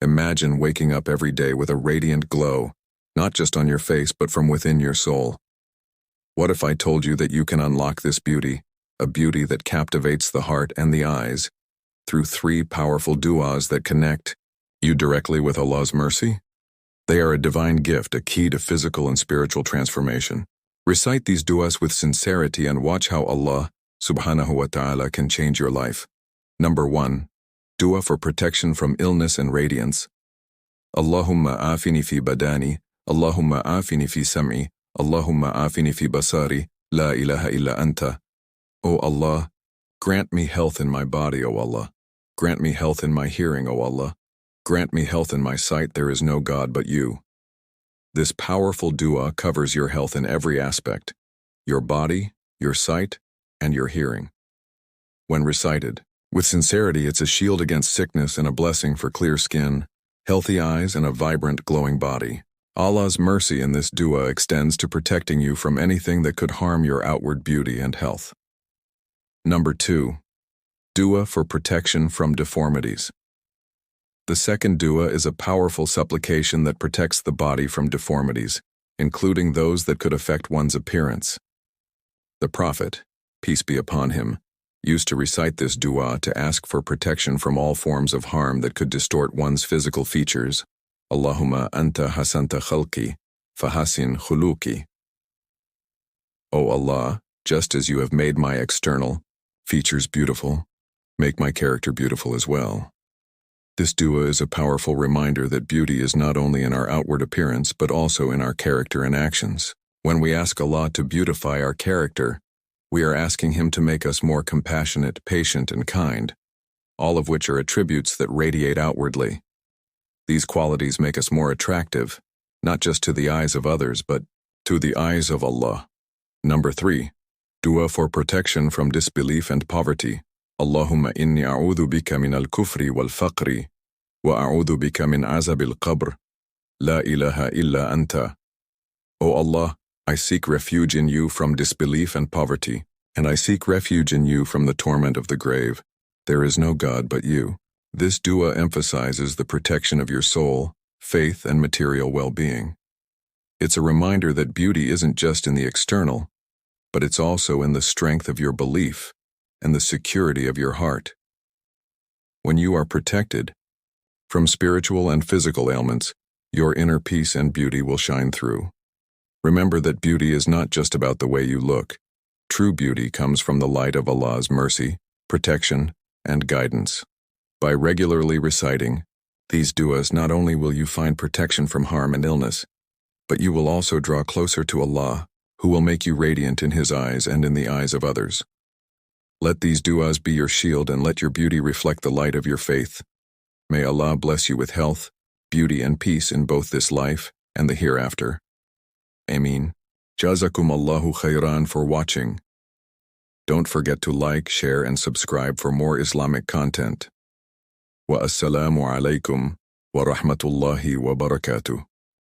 Imagine waking up every day with a radiant glow, not just on your face but from within your soul. What if I told you that you can unlock this beauty, a beauty that captivates the heart and the eyes, through 3 powerful du'as that connect you directly with Allah's mercy? They are a divine gift, a key to physical and spiritual transformation. Recite these du'as with sincerity and watch how Allah, subhanahu wa ta'ala, can change your life. Number 1. Dua for protection from illness and radiance. Allahumma afini fi badani, Allahumma afini fi sam'i, Allahumma afini fi basari, la ilaha illa anta. O Allah, grant me health in my body, O Allah. Grant me health in my hearing, O Allah. Grant me health in my sight, there is no God but you. This powerful dua covers your health in every aspect, your body, your sight, and your hearing. When recited with sincerity, it's a shield against sickness and a blessing for clear skin, healthy eyes, and a vibrant, glowing body. Allah's mercy in this dua extends to protecting you from anything that could harm your outward beauty and health. Number 2. Dua for protection from deformities. The second dua is a powerful supplication that protects the body from deformities, including those that could affect one's appearance. The Prophet, peace be upon him, used to recite this dua to ask for protection from all forms of harm that could distort one's physical features. Allahumma anta hasanta khalqi, fahasin khuluki. O Allah, just as you have made my external features beautiful, make my character beautiful as well. This dua is a powerful reminder that beauty is not only in our outward appearance but also in our character and actions. When we ask Allah to beautify our character, we are asking Him to make us more compassionate, patient, and kind, all of which are attributes that radiate outwardly. These qualities make us more attractive, not just to the eyes of others, but to the eyes of Allah. Number 3. Dua for protection from disbelief and poverty. Allahumma inni a'udhu bika min al-kufri wal-faqri, wa a'udhu bika min azab al-qabr, la ilaha illa anta. O Allah, I seek refuge in you from disbelief and poverty, and I seek refuge in you from the torment of the grave. There is no God but you. This dua emphasizes the protection of your soul, faith, and material well-being. It's a reminder that beauty isn't just in the external, but it's also in the strength of your belief and the security of your heart. When you are protected from spiritual and physical ailments, your inner peace and beauty will shine through. Remember that beauty is not just about the way you look. True beauty comes from the light of Allah's mercy, protection, and guidance. By regularly reciting these du'as, not only will you find protection from harm and illness, but you will also draw closer to Allah, who will make you radiant in His eyes and in the eyes of others. Let these du'as be your shield and let your beauty reflect the light of your faith. May Allah bless you with health, beauty, and peace in both this life and the hereafter. Ameen. Jazakum Allahu khairan for watching. Don't forget to like, share, and subscribe for more Islamic content. Wa assalamu alaikum wa rahmatullahi wa barakatuh.